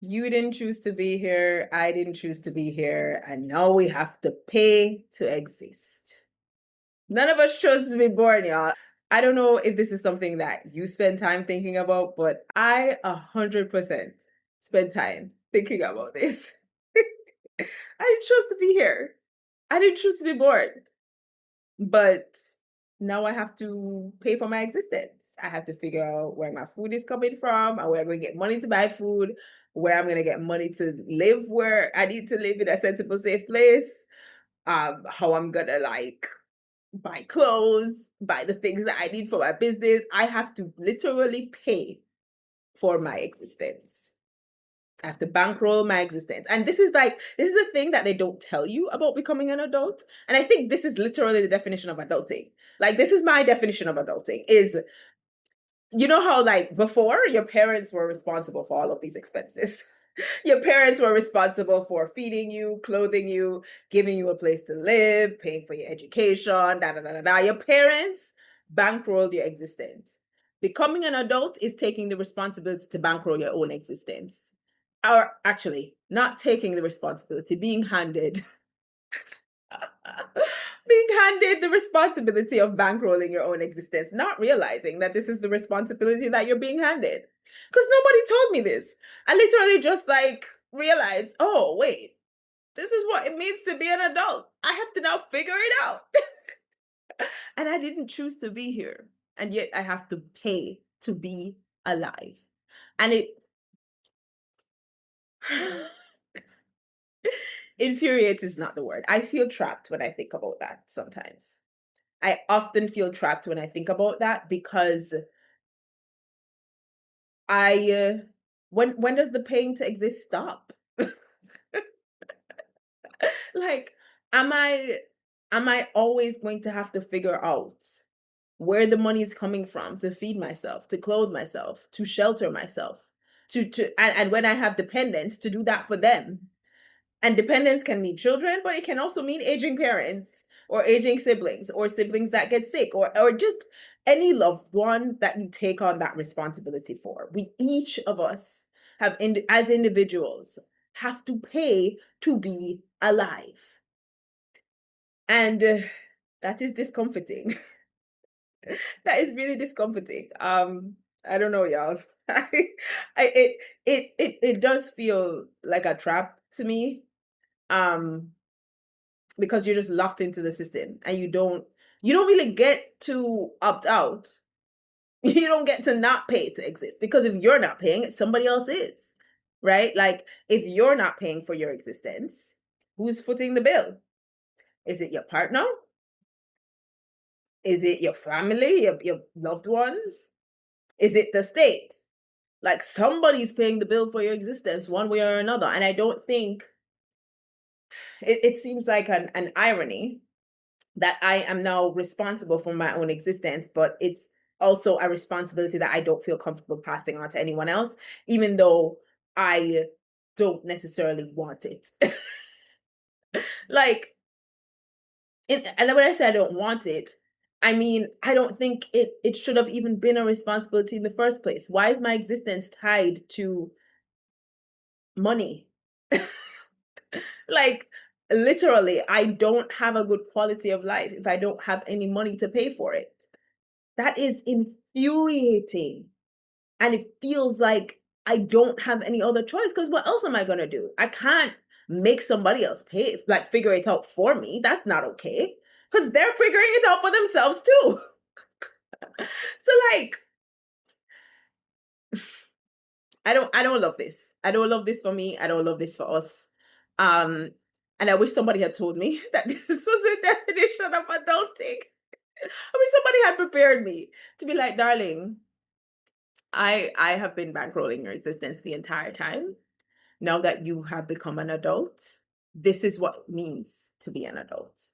You didn't choose to be here. I didn't choose to be here. And now we have to pay to exist. None of us chose to be born, y'all. I don't know if this is something that you spend time thinking about, but I 100% spend time thinking about this. I didn't choose to be here. I didn't choose to be born. But now I have to pay for my existence. I have to figure out where my food is coming from and where I'm going to get money to buy food, where I'm going to get money to live where I need to live in a sensible, safe place, how I'm going to like buy clothes, buy the things that I need for my business. I have to literally pay for my existence. I have to bankroll my existence. And this is the thing that they don't tell you about becoming an adult. And I think this is literally the definition of adulting. Like, this is my definition of adulting is, you know how like before your parents were responsible for all of these expenses. Your parents were responsible for feeding you, clothing you, giving you a place to live, paying for your education, da da da da da. Your parents bankrolled your existence. Becoming an adult is taking the responsibility to bankroll your own existence. Or actually, not taking the responsibility, being handed the responsibility of bankrolling your own existence, not realizing that this is the responsibility that you're being handed. Because nobody told me this. I literally just like realized, oh, wait, this is what it means to be an adult. I have to now figure it out. And I didn't choose to be here. And yet I have to pay to be alive. And it infuriates is not the word. I feel trapped when I think about that sometimes. I often feel trapped when I think about that because when does the paying to exist stop? Like, am I am I always going to have to figure out where the money is coming from to feed myself, to clothe myself, to shelter myself, and when I have dependents to do that for them? And dependence can mean children, but it can also mean aging parents or aging siblings or siblings that get sick or just any loved one that you take on that responsibility for. We each of us as individuals have to pay to be alive. And that is discomforting. That is really discomforting. I don't know, y'all. It does feel like a trap to me. Um because you're just locked into the system and you don't really get to opt out. You don't get to not pay to exist because if you're not paying, somebody else is. Right? Like if you're not paying for your existence, who's footing the bill? Is it your partner? Is it your family, your loved ones? Is it the state? Like somebody's paying the bill for your existence one way or another. And I don't think it seems like an irony that I am now responsible for my own existence, but it's also a responsibility that I don't feel comfortable passing on to anyone else, even though I don't necessarily want it. Like, and when I say I don't want it, I mean, I don't think it should have even been a responsibility in the first place. Why is my existence tied to money? Like, literally, I don't have a good quality of life if I don't have any money to pay for it. That is infuriating. And it feels like I don't have any other choice because what else am I going to do? I can't make somebody else pay, like figure it out for me. That's not okay because they're figuring it out for themselves too. So like, I don't love this. I don't love this for me. I don't love this for us. Um, and I wish somebody had told me that this was the definition of adulting. I wish somebody had prepared me to be like, darling, I have been bankrolling your existence the entire time. Now that you have become an adult, this is what it means to be an adult.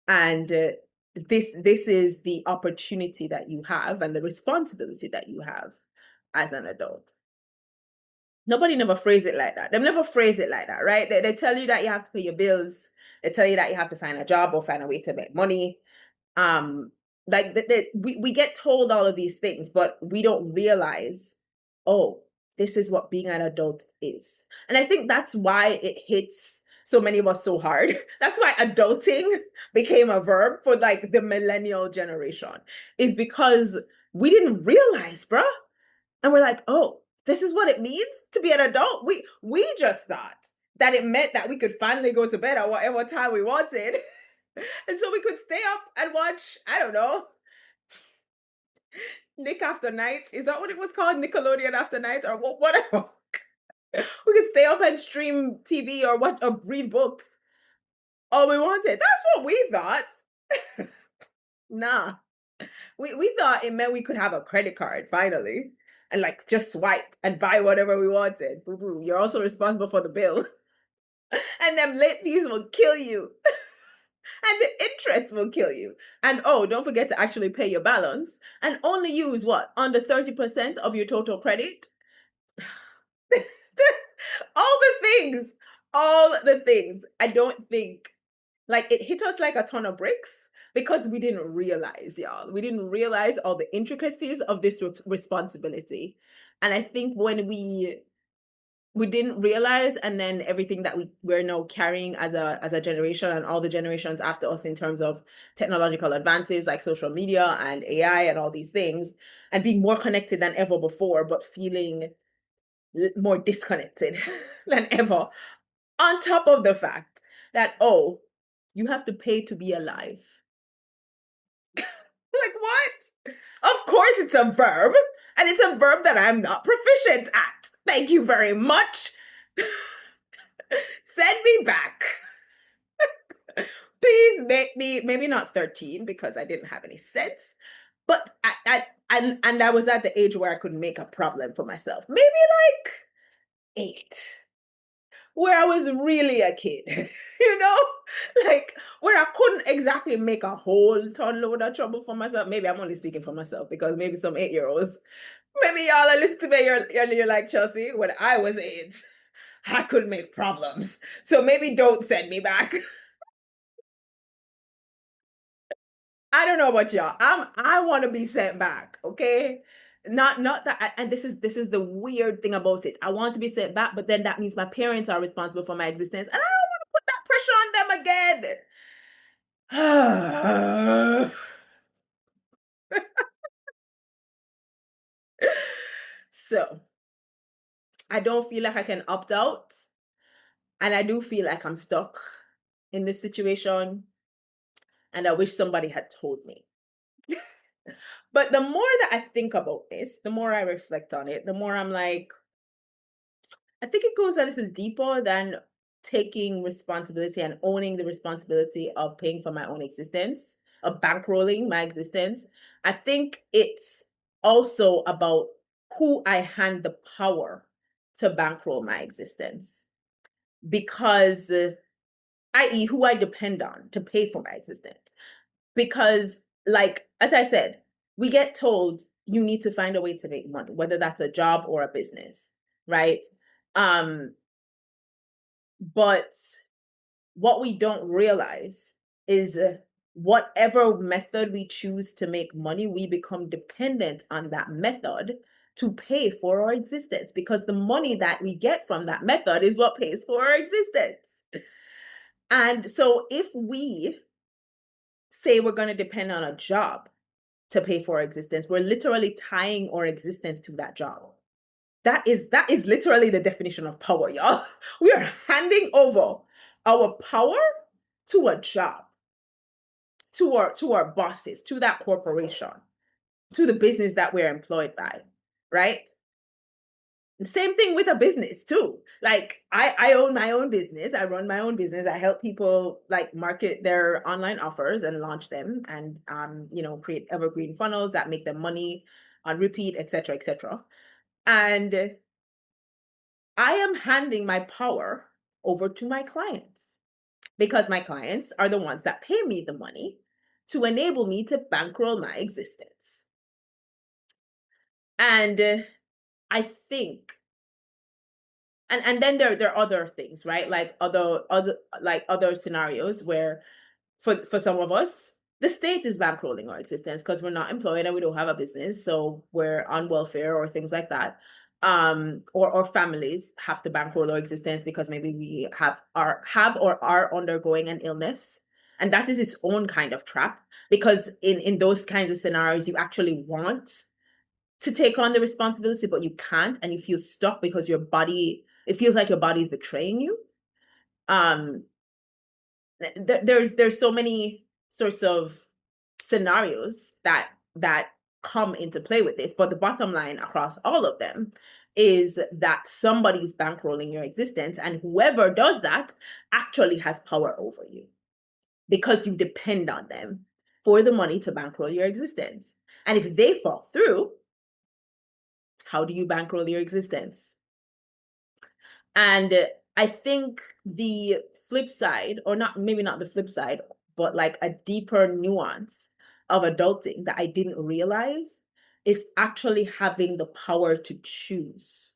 And this is the opportunity that you have and the responsibility that you have as an adult. Nobody never phrase it like that. They never phrase it like that, right? They tell you that you have to pay your bills. They tell you that you have to find a job or find a way to make money. Um, like we get told all of these things, but we don't realize, oh, this is what being an adult is. And I think that's why it hits so many of us so hard. That's why adulting became a verb for like the millennial generation, is because we didn't realize, bruh. And we're like, oh, this is what it means to be an adult. We just thought that it meant that we could finally go to bed at whatever time we wanted. And so we could stay up and watch, I don't know, Nick After Night. Is that what it was called? Nickelodeon After Night or whatever. We could stay up and stream TV or what or read books. All we wanted. That's what we thought. Nah. We thought it meant we could have a credit card finally and like just swipe and buy whatever we wanted. Boo boo. You're also responsible for the bill. And them late fees will kill you. And the interest will kill you. And oh, don't forget to actually pay your balance and only use what? Under 30% of your total credit. All the things. All the things. I don't think like it hit us like a ton of bricks because we didn't realize, y'all. We didn't realize all the intricacies of this responsibility. And I think when we didn't realize, and then everything that we're now carrying as a generation and all the generations after us in terms of technological advances like social media and AI and all these things, and being more connected than ever before, but feeling more disconnected than ever, on top of the fact that, oh, you have to pay to be alive. Like, what? Of course, it's a verb, and it's a verb that I'm not proficient at. Thank you very much. Send me back. Please make me, maybe not 13 because I didn't have any sense, but and I was at the age where I could make a problem for myself. Maybe like 8, where I was really a kid, like where I couldn't exactly make a whole ton load of trouble for myself. Maybe I'm only speaking for myself because maybe some 8-year-olds, maybe y'all are listening to me, you're like, Chelsea, when I was 8, I could make problems. So maybe don't send me back. I don't know about y'all. I want to be sent back, okay? Not that, and this is the weird thing about it. I want to be sent back, but then that means my parents are responsible for my existence, and I don't want to put that pressure on them again. So I don't feel like I can opt out, and I do feel like I'm stuck in this situation, and I wish somebody had told me. But the more that I think about this, the more I reflect on it, the more I'm like, I think it goes a little deeper than taking responsibility and owning the responsibility of paying for my own existence, of bankrolling my existence. I think it's also about who I hand the power to bankroll my existence. Because, i.e., who I depend on to pay for my existence. Because, like, as I said, we get told you need to find a way to make money, whether that's a job or a business, right? Um, but what we don't realize is whatever method we choose to make money, we become dependent on that method to pay for our existence because the money that we get from that method is what pays for our existence. And so if we say we're going to depend on a job to pay for our existence, we're literally tying our existence to that job. That is literally the definition of power, y'all. We are handing over our power to a job, to our bosses, to that corporation, to the business that we're employed by, right? Same thing with a business too. Like I own my own business. I run my own business. I help people like market their online offers and launch them and create evergreen funnels that make them money on repeat, etc., etc. And I am handing my power over to my clients because my clients are the ones that pay me the money to enable me to bankroll my existence. And I think and then there are other things, right? Like other scenarios where for some of us the state is bankrolling our existence because we're not employed and we don't have a business, so we're on welfare or things like that. or families have to bankroll our existence because maybe we have or are undergoing an illness. And that is its own kind of trap, because in those kinds of scenarios, you actually want to take on the responsibility, but you can't, and you feel stuck because it feels like your body is betraying you. Um, there's so many sorts of scenarios that come into play with this, but the bottom line across all of them is that somebody's bankrolling your existence, and whoever does that actually has power over you because you depend on them for the money to bankroll your existence. And if they fall through, how do you bankroll your existence? And I think the flip side, or not, maybe not the flip side, but like a deeper nuance of adulting that I didn't realize, is actually having the power to choose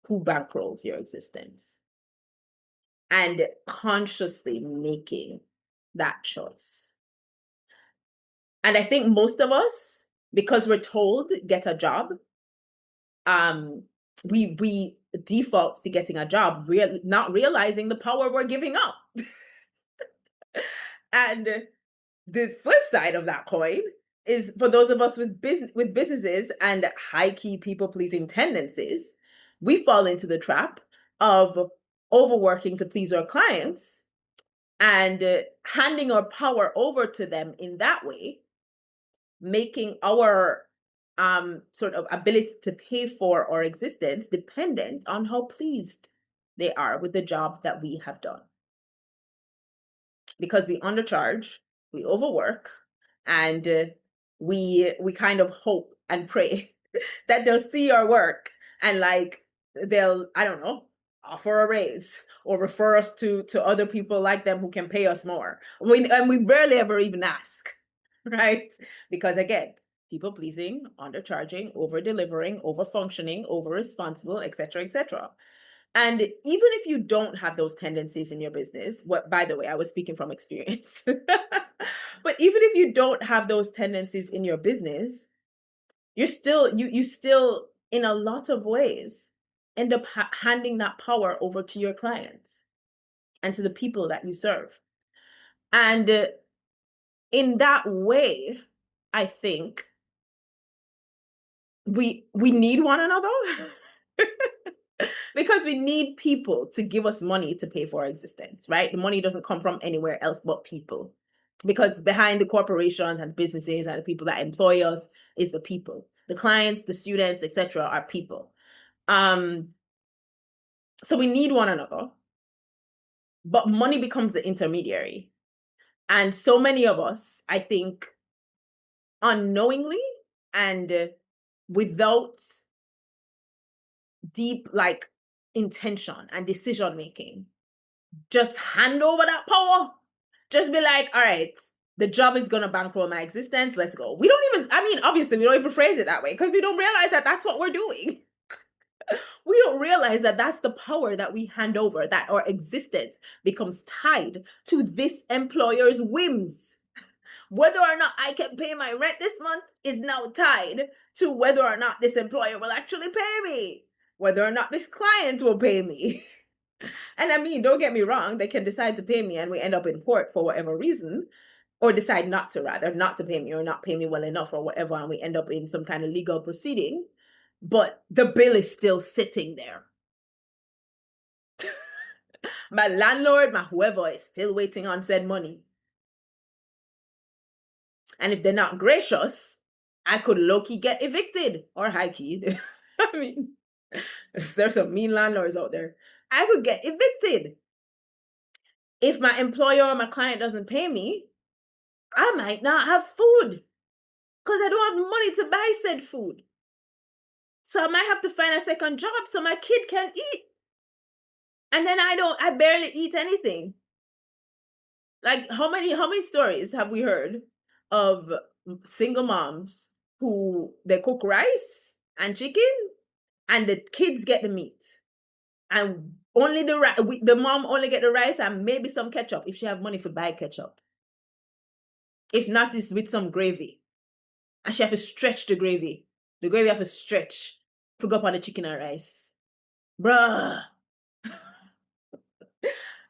who bankrolls your existence and consciously making that choice. And I think most of us, because we're told get a job, we default to getting a job, not realizing the power we're giving up. And the flip side of that coin is for those of us with businesses and high key people pleasing tendencies, we fall into the trap of overworking to please our clients and handing our power over to them in that way, making our sort of ability to pay for our existence dependent on how pleased they are with the job that we have done. Because we undercharge, we overwork, and we kind of hope and pray that they'll see our work and like they'll, I don't know, offer a raise or refer us to other people like them who can pay us more. And we rarely ever even ask, right? Because again, people pleasing, undercharging, over delivering, over functioning, over responsible, etc., etc. And even if you don't have those tendencies in your business, what, by the way, I was speaking from experience. But even if you don't have those tendencies in your business, you still in a lot of ways end up handing that power over to your clients and to the people that you serve. And in that way, I think we need one another. Because we need people to give us money to pay for our existence, right? The money doesn't come from anywhere else but people. Because behind the corporations and businesses and the people that employ us is the people. The clients, the students, etc., are people. So we need one another. But money becomes the intermediary. And so many of us, I think, unknowingly and without deep like intention and decision making, just hand over that power. Just be like, all right, the job is going to bankroll my existence. Let's go. We don't even, I mean, obviously, we don't even phrase it that way because we don't realize that that's what we're doing. We don't realize that that's the power that we hand over, that our existence becomes tied to this employer's whims. Whether or not I can pay my rent this month is now tied to whether or not this employer will actually pay me, whether or not this client will pay me. And I mean, don't get me wrong, they can decide to pay me and we end up in court for whatever reason, or decide not to, rather, not to pay me or not pay me well enough or whatever, and we end up in some kind of legal proceeding. But the bill is still sitting there. My landlord, my whoever is still waiting on said money. And if they're not gracious, I could low-key get evicted or high-key. I mean, there's some mean landlords out there. I could get evicted. If my employer or my client doesn't pay me, I might not have food because I don't have money to buy said food. So I might have to find a second job so my kid can eat. And then I barely eat anything. Like how many stories have we heard of single moms who they cook rice and chicken and the kids get the meat? And only the mom only get the rice and maybe some ketchup if she have money for buy ketchup. If not, it's with some gravy. And she have to stretch the gravy. The gravy have to stretch Forgot about the chicken and rice. Bruh.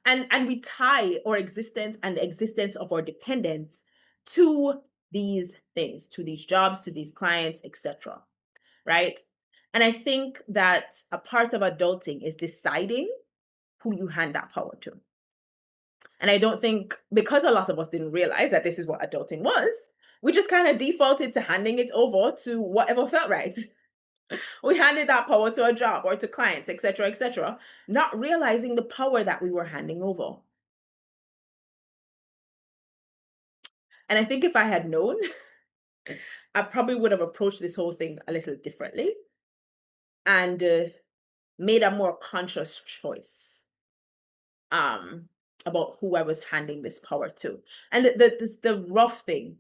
And we tie our existence and the existence of our dependents to these things, to these jobs, to these clients, etc. Right? And I think that a part of adulting is deciding who you hand that power to. And I don't think, because a lot of us didn't realize that this is what adulting was, we just kind of defaulted to handing it over to whatever felt right. We handed that power to a job or to clients, etc., not realizing the power that we were handing over. And I think if I had known, I probably would have approached this whole thing a little differently and made a more conscious choice about who I was handing this power to. And the rough thing,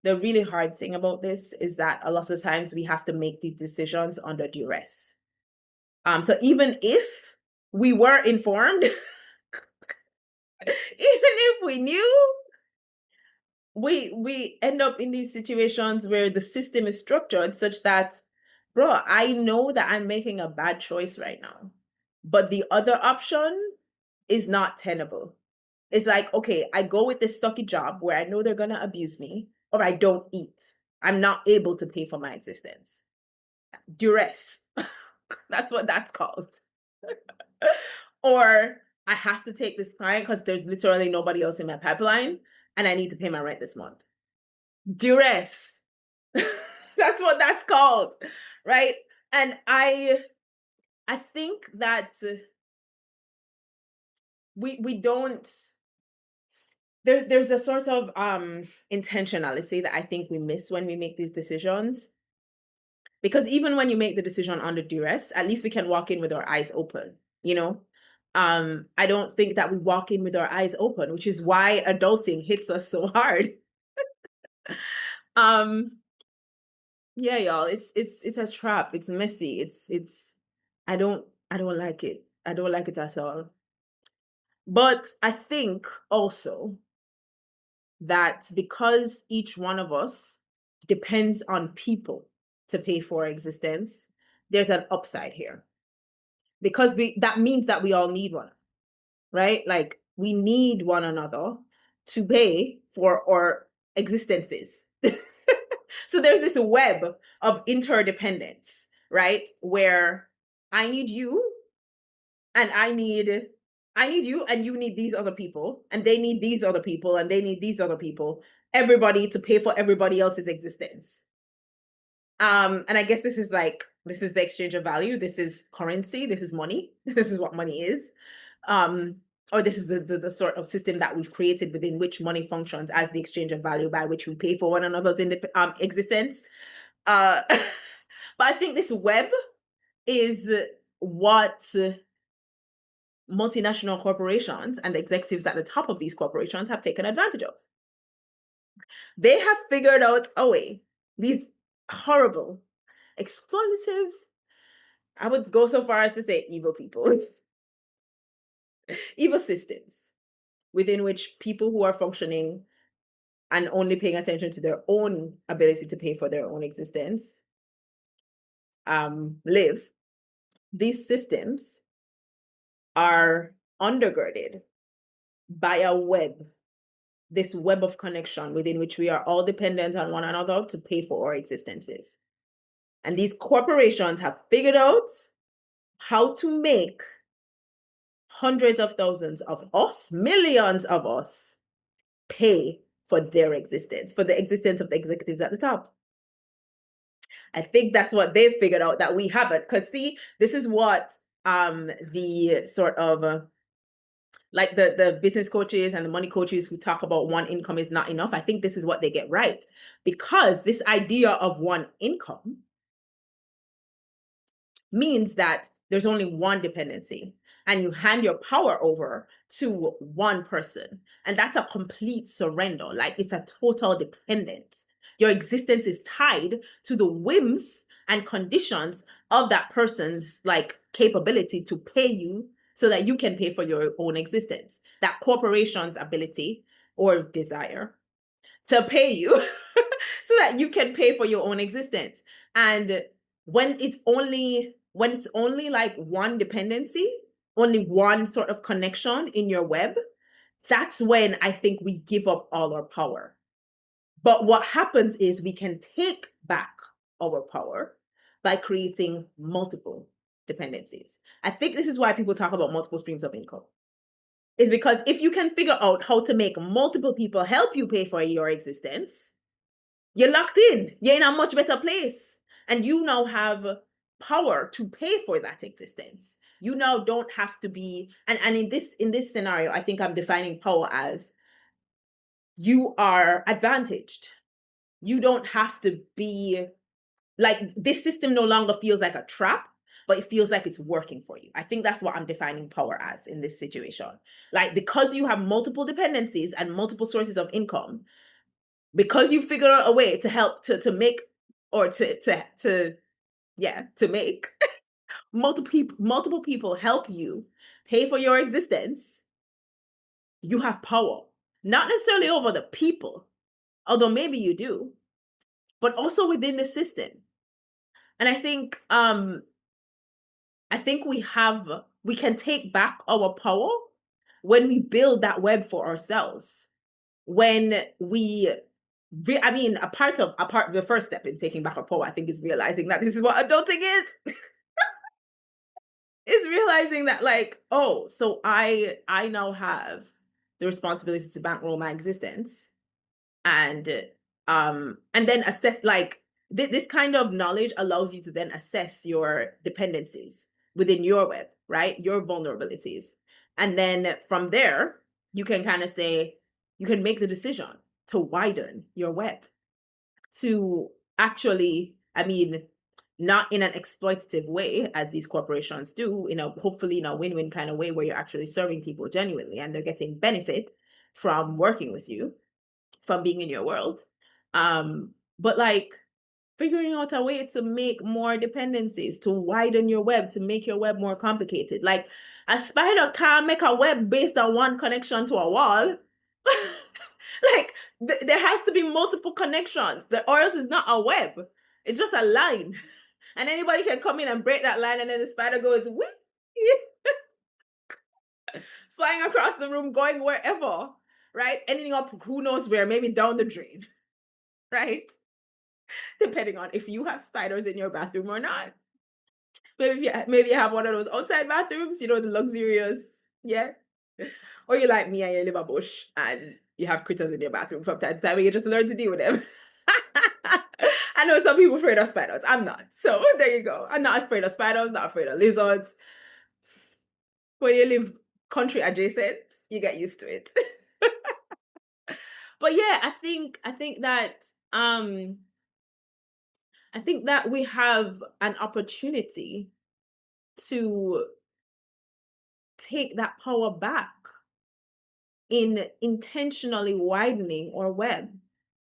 the really hard thing about this is that a lot of times we have to make these decisions under duress. So even if we were informed, even if we knew, we end up in these situations where the system is structured such that, bro, I know that I'm making a bad choice right now, but the other option is not tenable. It's like, okay, I go with this sucky job where I know they're gonna abuse me, or I don't eat. I'm not able to pay for my existence. Duress. That's what that's called. Or I have to take this client because there's literally nobody else in my pipeline and I need to pay my rent this month. Duress. That's what that's called. Right? And I think that we don't, there's a sort of intentionality that I think we miss when we make these decisions. Because even when you make the decision under duress, at least we can walk in with our eyes open, you know? I don't think that we walk in with our eyes open, which is why adulting hits us so hard. um yeah, y'all, it's a trap. It's messy. It's I don't like it. I don't like it at all. But I think also that because each one of us depends on people to pay for our existence, there's an upside here. Because that means that we all need one, right? Like we need one another to pay for our existences. So there's this web of interdependence, right? Where I need you and I need you and you need these other people and they need these other people and they need these other people, everybody to pay for everybody else's existence. And I guess this is the exchange of value. This is currency. This is money. This is what money is. Or this is the sort of system that we've created within which money functions as the exchange of value by which we pay for one another's existence. But I think this web is what multinational corporations and the executives at the top of these corporations have taken advantage of. They have figured out a way, these horrible, exploitative, I would go so far as to say evil people, evil systems within which people who are functioning and only paying attention to their own ability to pay for their own existence live. These systems are undergirded by a web, this web of connection within which we are all dependent on one another to pay for our existences. And these corporations have figured out how to make hundreds of thousands of us, millions of us, pay for their existence, for the existence of the executives at the top. I think that's what they've figured out that we haven't. Because see, this is what the sort of like the business coaches and the money coaches who talk about one income is not enough. I think this is what they get right. Because this idea of one income means that there's only one dependency and you hand your power over to one person. And that's a complete surrender. Like it's a total dependence. Your existence is tied to the whims and conditions of that person's like capability to pay you so that you can pay for your own existence. That corporation's ability or desire to pay you so that you can pay for your own existence. And when it's only like one dependency, only one sort of connection in your web, that's when I think we give up all our power. But what happens is we can take back our power by creating multiple dependencies. I think this is why people talk about multiple streams of income. Is because if you can figure out how to make multiple people help you pay for your existence, you're locked in. You're in a much better place. And you now have power to pay for that existence. You now don't have to be, and in this scenario, I think I'm defining power as you are advantaged. You don't have to be like, this system no longer feels like a trap, but it feels like it's working for you. I think that's what I'm defining power as in this situation. Like, because you have multiple dependencies and multiple sources of income, because you figure out a way to help to make or to make multiple people help you pay for your existence, you have power. Not necessarily over the people, although maybe you do, but also within the system. And I think we can take back our power when we build that web for ourselves. When we I mean, the first step in taking back our power, I think, is realizing that this is what adulting is. Is realizing that, like, oh, so I now have the responsibility to bankroll my existence, and then assess, like, this kind of knowledge allows you to then assess your dependencies within your web, right? Your vulnerabilities. And then from there, you can kind of say, you can make the decision to widen your web, to actually, I mean, not in an exploitative way as these corporations do, hopefully in a win-win kind of way where you're actually serving people genuinely and they're getting benefit from working with you, from being in your world. But like, figuring out a way to make more dependencies, to widen your web, to make your web more complicated. Like, a spider can't make a web based on one connection to a wall. Like, there has to be multiple connections, or else it's not a web. It's just a line. And anybody can come in and break that line, and then the spider goes, whee! Flying across the room, going wherever, right? Ending up who knows where, maybe down the drain, right? Depending on if you have spiders in your bathroom or not. Maybe you have one of those outside bathrooms, the luxurious, yeah. Or you're like me and you live a bush and you have critters in your bathroom from time to time and you just learn to deal with them. I know some people are afraid of spiders. I'm not. So there you go. I'm not afraid of spiders, not afraid of lizards. When you live country adjacent, you get used to it. But yeah, I think that we have an opportunity to take that power back in intentionally widening our web,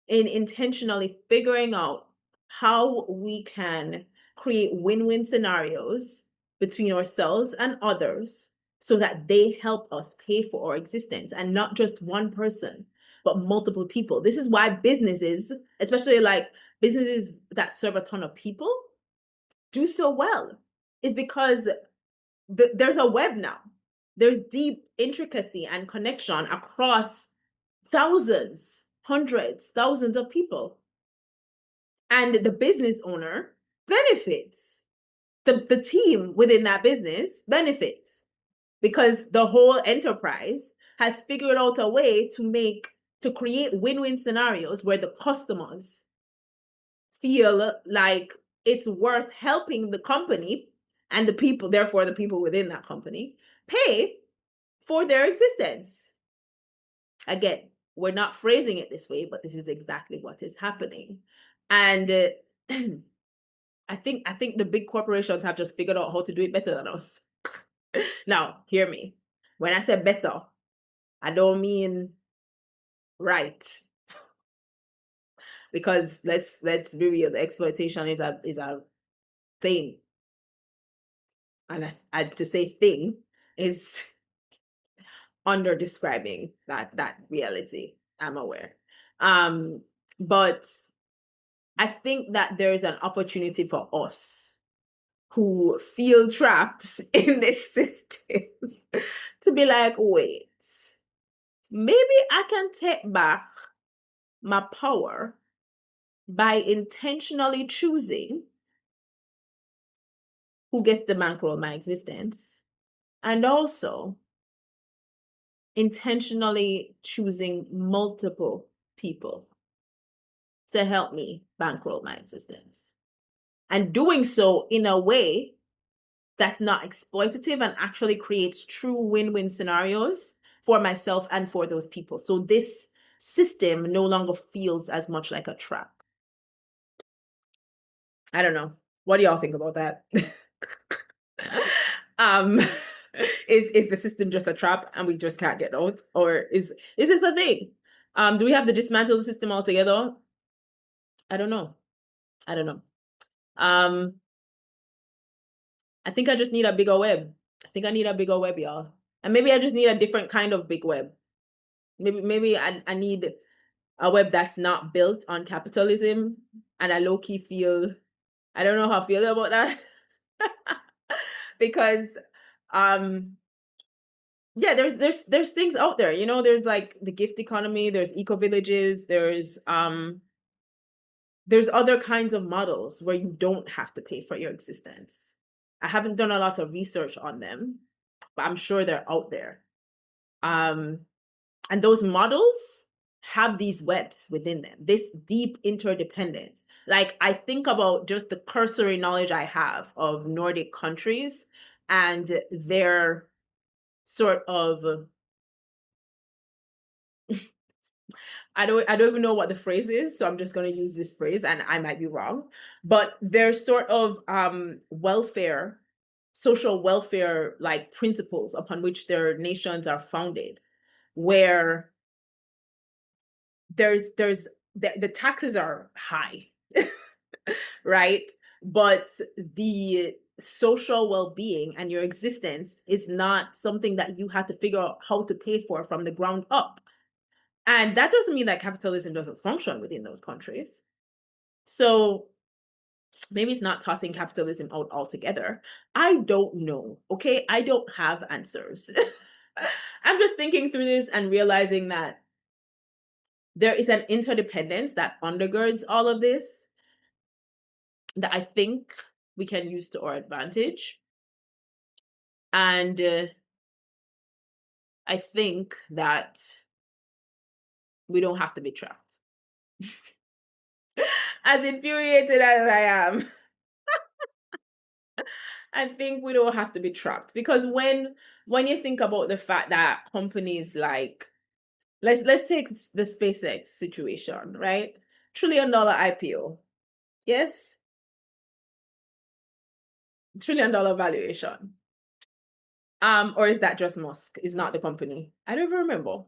in intentionally figuring out how we can create win-win scenarios between ourselves and others so that they help us pay for our existence, and not just one person, but multiple people. This is why businesses, especially like businesses that serve a ton of people, do so well, is because there's a web now. There's deep intricacy and connection across thousands, hundreds, thousands of people. And the business owner benefits. The team within that business benefits because the whole enterprise has figured out a way to create win-win scenarios where the customers feel like it's worth helping the company, and the people, therefore the people within that company, pay for their existence. Again, we're not phrasing it this way, but this is exactly what is happening. And I think the big corporations have just figured out how to do it better than us. Now, hear me. When I say better, I don't mean right. Because let's be real, the exploitation is a thing. And to say thing is under describing that reality. I'm aware. But I think that there is an opportunity for us who feel trapped in this system to be like, wait, maybe I can take back my power by intentionally choosing who gets to bankroll my existence, and also intentionally choosing multiple people to help me bankroll my existence. And doing so in a way that's not exploitative and actually creates true win-win scenarios for myself and for those people. So this system no longer feels as much like a trap. I don't know. What do y'all think about that? um is the system just a trap and we just can't get out? Or is this a thing? Do we have to dismantle the system altogether? I don't know. I don't know. Um I think I just need a bigger web. I think I need a bigger web, y'all. And maybe I just need a different kind of big web. Maybe I need a web that's not built on capitalism. And I low-key feel, I don't know how I feel about that. Because yeah, there's things out there, you know, there's like the gift economy, there's eco villages, there's other kinds of models where you don't have to pay for your existence. I haven't done a lot of research on them, but I'm sure they're out there. And those models have these webs within them, this deep interdependence. Like, I think about just the cursory knowledge I have of Nordic countries and their sort of I don't even know what the phrase is, so I'm just going to use this phrase and I might be wrong. But there's sort of welfare, social welfare like principles upon which their nations are founded, where the taxes are high, right? But the social well-being and your existence is not something that you have to figure out how to pay for from the ground up. And that doesn't mean that capitalism doesn't function within those countries. So maybe it's not tossing capitalism out altogether. I don't know. Okay. I don't have answers. I'm just thinking through this and realizing that there is an interdependence that undergirds all of this that I think we can use to our advantage. And I think that we don't have to be trapped. As infuriated as I am, I think we don't have to be trapped, because when you think about the fact that companies like, let's take the SpaceX situation, right? $1 trillion IPO. Yes, $1 trillion valuation. Or is that just Musk? Is not the company? I don't even remember.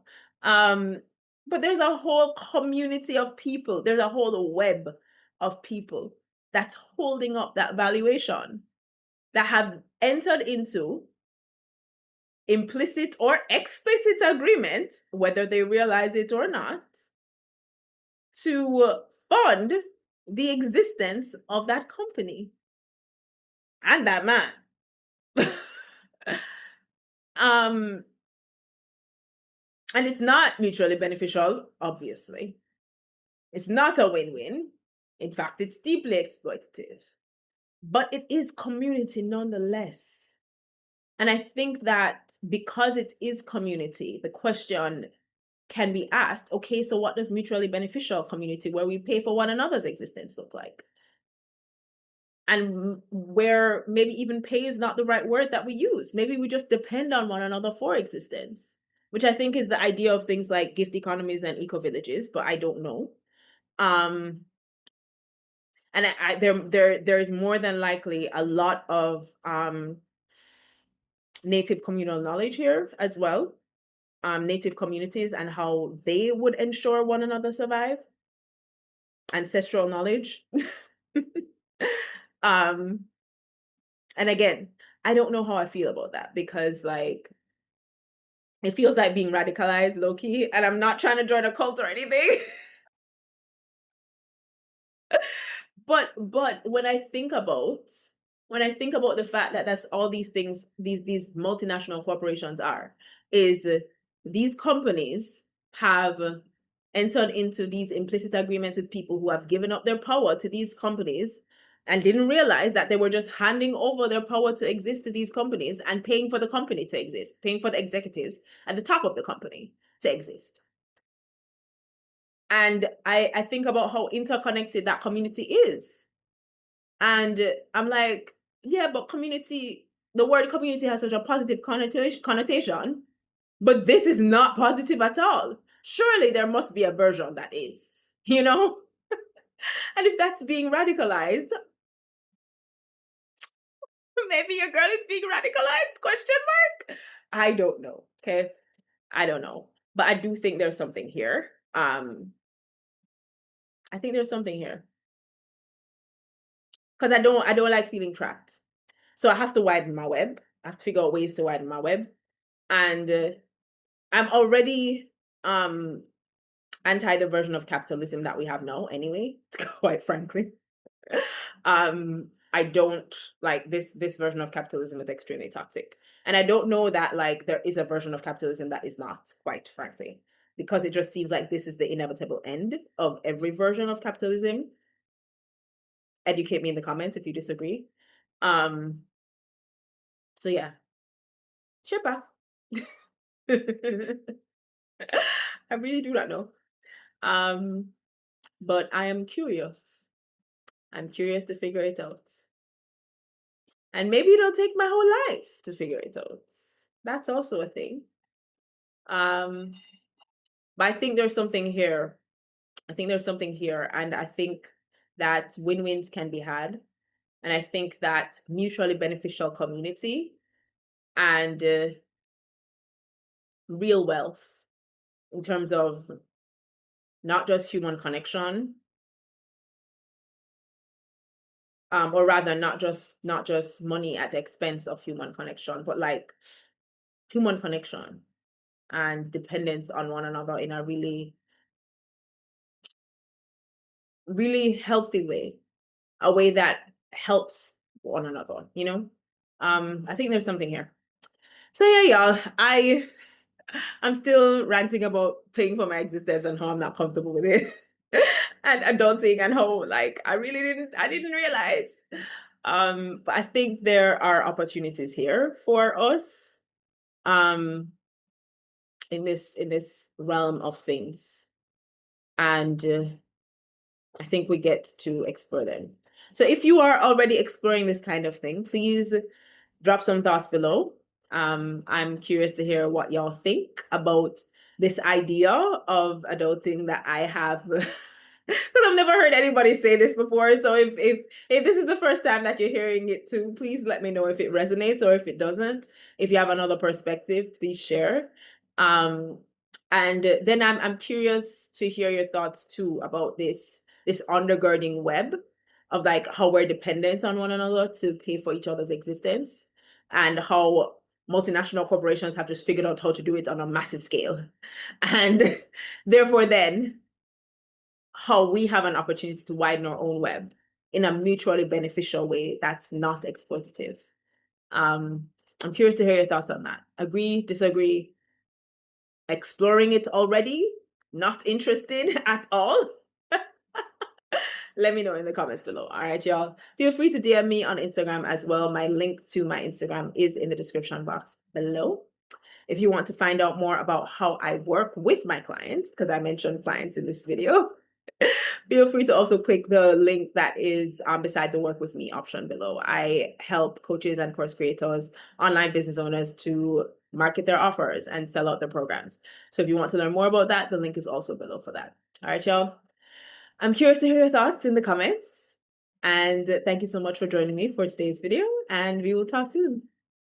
But there's a whole community of people. There's a whole web of people that's holding up that valuation, that have entered into implicit or explicit agreement, whether they realize it or not, to fund the existence of that company and that man. um and it's not mutually beneficial, obviously. It's not a win-win. In fact, it's deeply exploitative. But it is community nonetheless. And I think that because it is community, the question can be asked, okay, so what does mutually beneficial community where we pay for one another's existence look like? And where maybe even pay is not the right word that we use. Maybe we just depend on one another for existence, which I think is the idea of things like gift economies and eco villages, but I don't know. And there is more than likely a lot of native communal knowledge here as well. Native communities and how they would ensure one another survive. Ancestral knowledge. um and again, I don't know how I feel about that, because like it feels like being radicalized low-key, and I'm not trying to join a cult or anything. But when I think about the fact that that's all these things these multinational corporations are, is these companies have entered into these implicit agreements with people who have given up their power to these companies and didn't realize that they were just handing over their power to exist to these companies and paying for the company to exist, paying for the executives at the top of the company to exist. And I think about how interconnected that community is. And I'm like, yeah, but community, the word community has such a positive connotation, but this is not positive at all. Surely there must be a version that is, you know? And if that's being radicalized, maybe your girl is being radicalized? Question mark. I don't know. Okay. I don't know. But I do think there's something here. I think there's something here. Because I don't like feeling trapped. So I have to widen my web. I have to figure out ways to widen my web. And I'm already um anti the version of capitalism that we have now anyway, quite frankly. I don't like this version of capitalism is extremely toxic. And I don't know that like there is a version of capitalism that is not, quite frankly, because it just seems like this is the inevitable end of every version of capitalism. Educate me in the comments if you disagree. Um so yeah. Shippa. I really do not know. Um but I am curious. I'm curious to figure it out. And maybe it'll take my whole life to figure it out. That's also a thing. Um, but I think there's something here. I think there's something here. And I think that win-wins can be had. And I think that mutually beneficial community and real wealth in terms of not just human connection, or rather not just money at the expense of human connection, but like human connection and dependence on one another in a really, really healthy way, a way that helps one another, you know? I think there's something here. So yeah, y'all, I'm still ranting about paying for my existence and how I'm not comfortable with it. And adulting and how like I didn't realize. But I think there are opportunities here for us in this realm of things. And I think we get to explore them. So if you are already exploring this kind of thing, please drop some thoughts below. I'm curious to hear what y'all think about this idea of adulting that I have. Because I've never heard anybody say this before. So if this is the first time that you're hearing it too, please let me know if it resonates or if it doesn't. If you have another perspective, please share. Um, and then I'm curious to hear your thoughts too about this undergirding web of like how we're dependent on one another to pay for each other's existence, and how multinational corporations have just figured out how to do it on a massive scale. And therefore then how we have an opportunity to widen our own web in a mutually beneficial way that's not exploitative. I'm curious to hear your thoughts on that. Agree, disagree, exploring it already, not interested at all? Let me know in the comments below. All right, y'all. Feel free to DM me on Instagram as well. My link to my Instagram is in the description box below. If you want to find out more about how I work with my clients, because I mentioned clients in this video, feel free to also click the link that is beside the work with me option below. I help coaches and course creators, online business owners to market their offers and sell out their programs. So if you want to learn more about that, the link is also below for that. All right, y'all. I'm curious to hear your thoughts in the comments. And thank you so much for joining me for today's video, and we will talk soon.